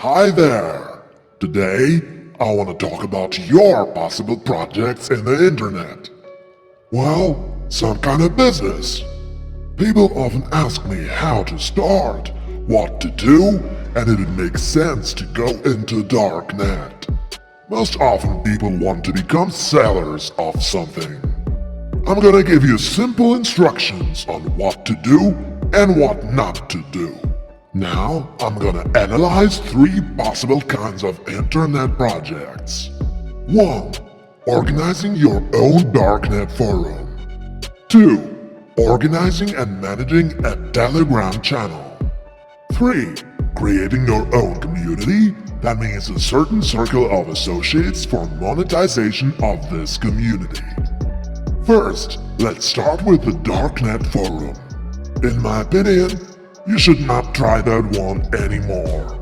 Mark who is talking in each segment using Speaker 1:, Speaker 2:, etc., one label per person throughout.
Speaker 1: Hi there! Today, I want to talk about your possible projects in the internet. Well, some kind of business. People often ask me how to start, what to do, and if it makes sense to go into Darknet. Most often people want to become sellers of something. I'm gonna give you simple instructions on what to do and what not to do. Now, I'm gonna analyze 3 possible kinds of internet projects. 1. Organizing your own Darknet forum. 2. Organizing and managing a Telegram channel. 3. Creating your own community. That means a certain circle of associates for monetization of this community. First, let's start with the Darknet forum. In my opinion, you should not try that one anymore.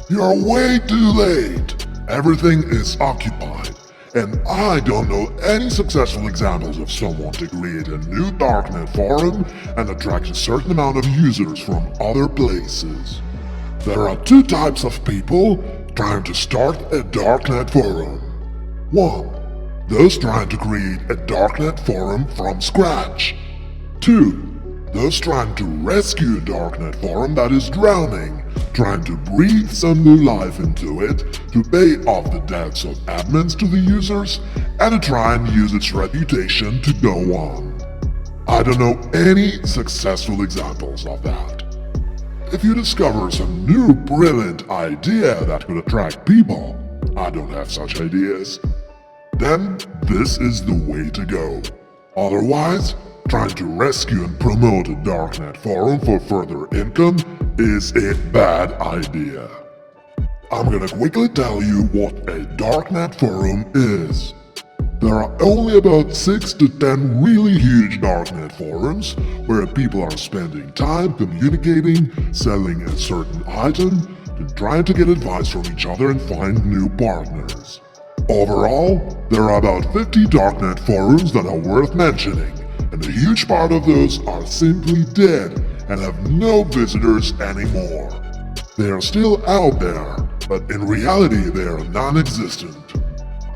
Speaker 1: You're way too late. Everything is occupied, and I don't know any successful examples of someone to create a new Darknet forum and attract a certain amount of users from other places. There are 2 types of people trying to start a Darknet forum. 1. Those trying to create a Darknet forum from scratch. 2. Those trying to rescue a Darknet forum that is drowning, trying to breathe some new life into it to pay off the debts of admins to the users and to try and use its reputation to go on. I don't know any successful examples of that. If you discover some new brilliant idea that could attract people, I don't have such ideas, then this is the way to go. Otherwise, trying to rescue and promote a Darknet forum for further income is a bad idea. I'm gonna quickly tell you what a Darknet forum is. There are only about 6 to 10 really huge Darknet forums where people are spending time communicating, selling a certain item, and trying to get advice from each other and find new partners. Overall, there are about 50 Darknet forums that are worth mentioning, and a huge part of those are simply dead and have no visitors anymore. They are still out there, but in reality they are non-existent.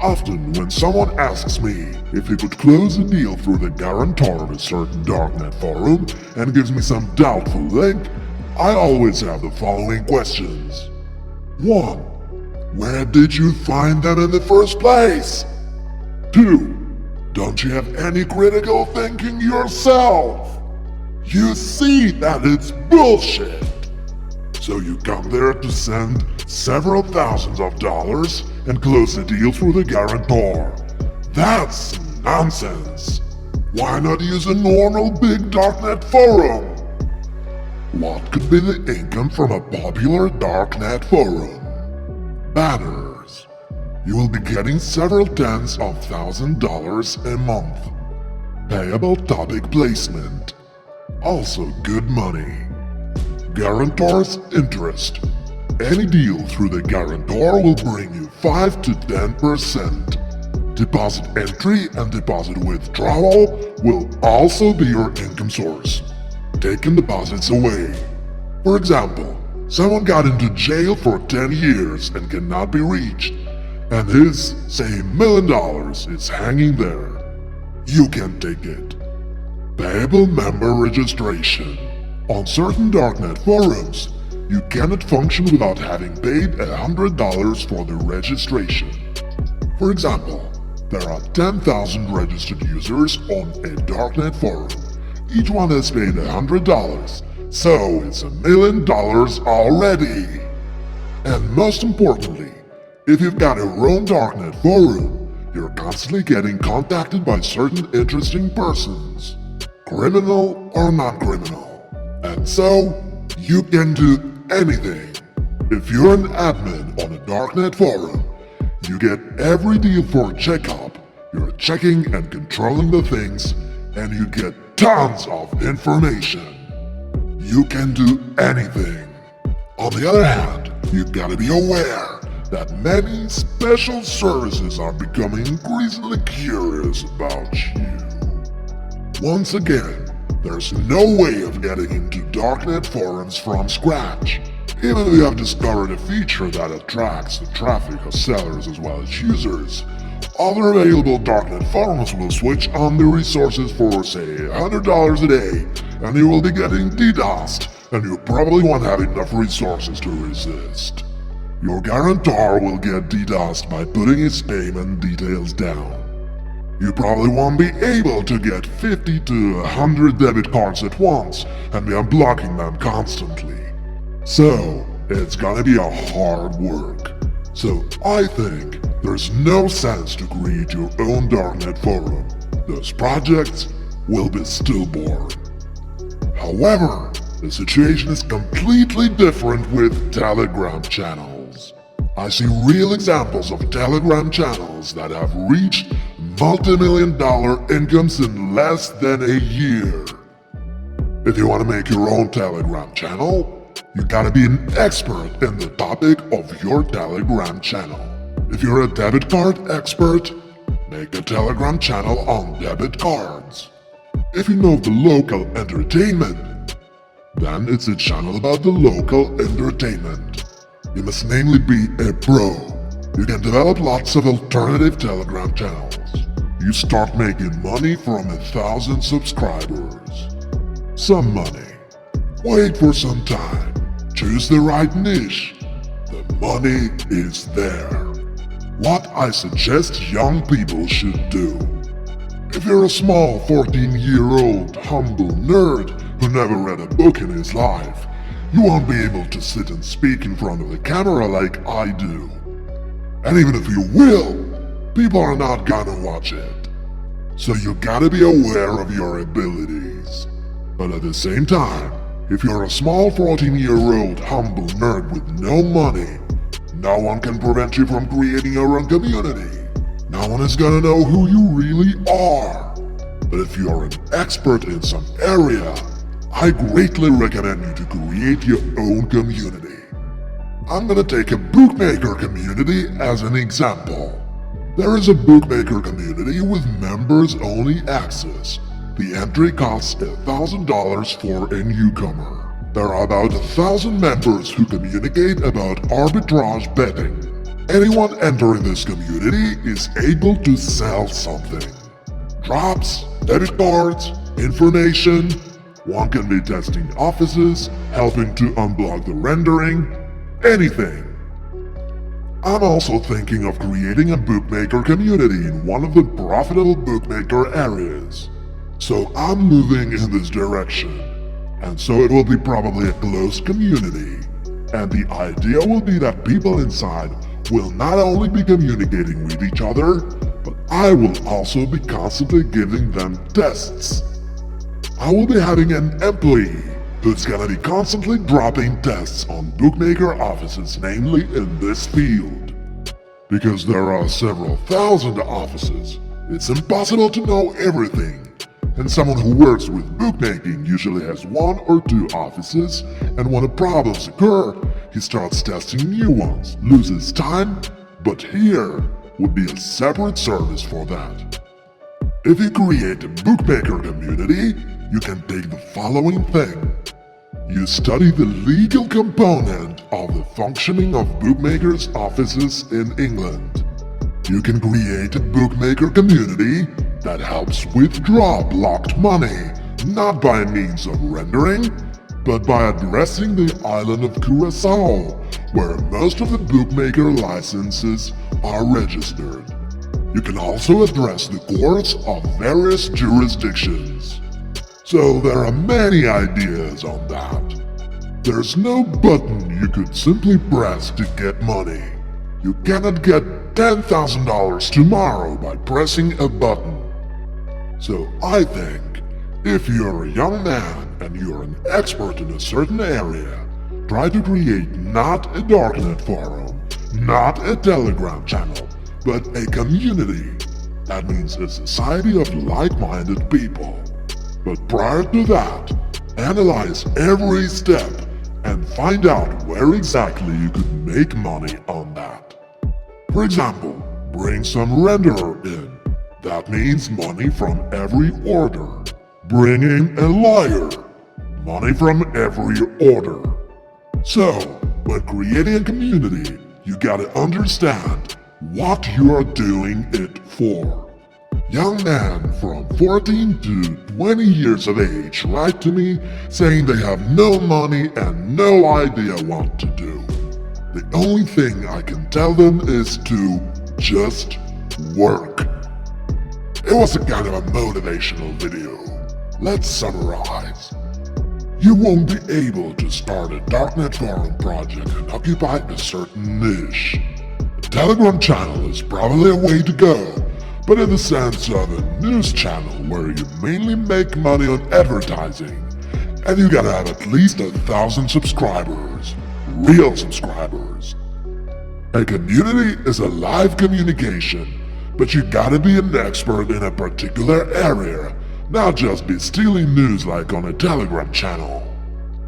Speaker 1: Often when someone asks me if he could close a deal through the guarantor of a certain Darknet forum and gives me some doubtful link, I always have the following questions. 1. Where did you find them in the first place? 2. Don't you have any critical thinking yourself? You see that it's bullshit. So you come there to send several thousands of dollars and close the deal through the guarantor. That's nonsense. Why not use a normal big Darknet forum? What could be the income from a popular Darknet forum? Banners. You will be getting several tens of $1,000s a month. Payable topic placement. Also good money. Guarantor's interest. Any deal through the guarantor will bring you 5 to 10%. Deposit entry and deposit withdrawal will also be your income source. Taking deposits away. For example, someone got into jail for 10 years and cannot be reached, and his, say, $1 million is hanging there. You can take it. Payable member registration. On certain Darknet forums, you cannot function without having paid $100 for the registration. For example, there are 10,000 registered users on a Darknet forum. Each one has paid $100, so it's $1 million already. And most importantly, if you've got your own Darknet forum, you're constantly getting contacted by certain interesting persons, criminal or non-criminal. And so, you can do anything. If you're an admin on a Darknet forum, you get every deal for a checkup, you're checking and controlling the things, and you get tons of information. You can do anything. On the other hand, you've got to be aware that many special services are becoming increasingly curious about you. Once again, there's no way of getting into Darknet forums from scratch. Even we have discovered a feature that attracts the traffic of sellers as well as users. Other available Darknet forums will switch on the resources for say $100 a day, and you will be getting DDoSed, and you probably won't have enough resources to resist. Your guarantor will get DDoSed by putting his payment details down. You probably won't be able to get 50 to 100 debit cards at once and be unblocking them constantly. So, it's gonna be a hard work. So I think there's no sense to create your own Darknet forum. Those projects will be stillborn. However, the situation is completely different with Telegram channels. I see real examples of Telegram channels that have reached multi-million-dollar incomes in less than a year. If you want to make your own Telegram channel, you gotta be an expert in the topic of your Telegram channel. If you're a debit card expert, make a Telegram channel on debit cards. If you know the local entertainment, then it's a channel about the local entertainment. You must namely be a pro. You can develop lots of alternative Telegram channels. You start making money from 1,000 subscribers. Some money. Wait for some time. Choose the right niche. The money is there. What I suggest young people should do. If you're a small 14-year-old humble nerd who never read a book in his life, you won't be able to sit and speak in front of the camera like I do. And even if you will, people are not gonna watch it. So you gotta be aware of your abilities. But at the same time, if you're a small 14-year-old humble nerd with no money, no one can prevent you from creating your own community. No one is gonna know who you really are. But if you're an expert in some area, I greatly recommend you to create your own community. I'm gonna take a bookmaker community as an example. There is a bookmaker community with members-only access. The entry costs $1,000 for a newcomer. There are about 1,000 members who communicate about arbitrage betting. Anyone entering this community is able to sell something. Drops, debit cards, information. One can be testing offices, helping to unblock the rendering, anything. I'm also thinking of creating a bookmaker community in one of the profitable bookmaker areas. So I'm moving in this direction, and so it will be probably a closed community. And the idea will be that people inside will not only be communicating with each other, but I will also be constantly giving them tests. I will be having an employee who's gonna be constantly dropping tests on bookmaker offices, namely in this field. Because there are several thousand offices, it's impossible to know everything. And someone who works with bookmaking usually has 1 or 2 offices, and when problems occur, he starts testing new ones, loses time, but here would be a separate service for that. If you create a bookmaker community, you can take the following thing. You study the legal component of the functioning of bookmakers' offices in England. You can create a bookmaker community that helps withdraw blocked money, not by means of rendering, but by addressing the island of Curacao, where most of the bookmaker licenses are registered. You can also address the courts of various jurisdictions. So there are many ideas on that. There's no button you could simply press to get money. You cannot get $10,000 tomorrow by pressing a button. So I think, if you're a young man and you're an expert in a certain area, try to create not a Darknet forum, not a Telegram channel, but a community. That means a society of like-minded people. But prior to that, analyze every step and find out where exactly you could make money on that. For example, bring some renderer in. That means money from every order. Bring in a liar. Money from every order. So, When creating a community, you gotta understand what you are doing it for. Young men from 14 to 20 years of age write to me saying they have no money and no idea what to do. The only thing I can tell them is to just work. It was a kind of a motivational video. Let's summarize. You won't be able to start a Darknet forum project and occupy a certain niche. A Telegram channel is probably a way to go, but in the sense of a news channel where you mainly make money on advertising, and you gotta have at least 1,000 subscribers, real subscribers. A community is a live communication, but you gotta be an expert in a particular area, not just be stealing news like on a Telegram channel.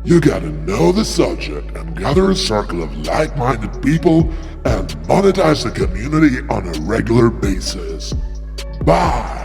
Speaker 1: You gotta know the subject and gather a circle of like-minded people and monetize the community on a regular basis. Bye!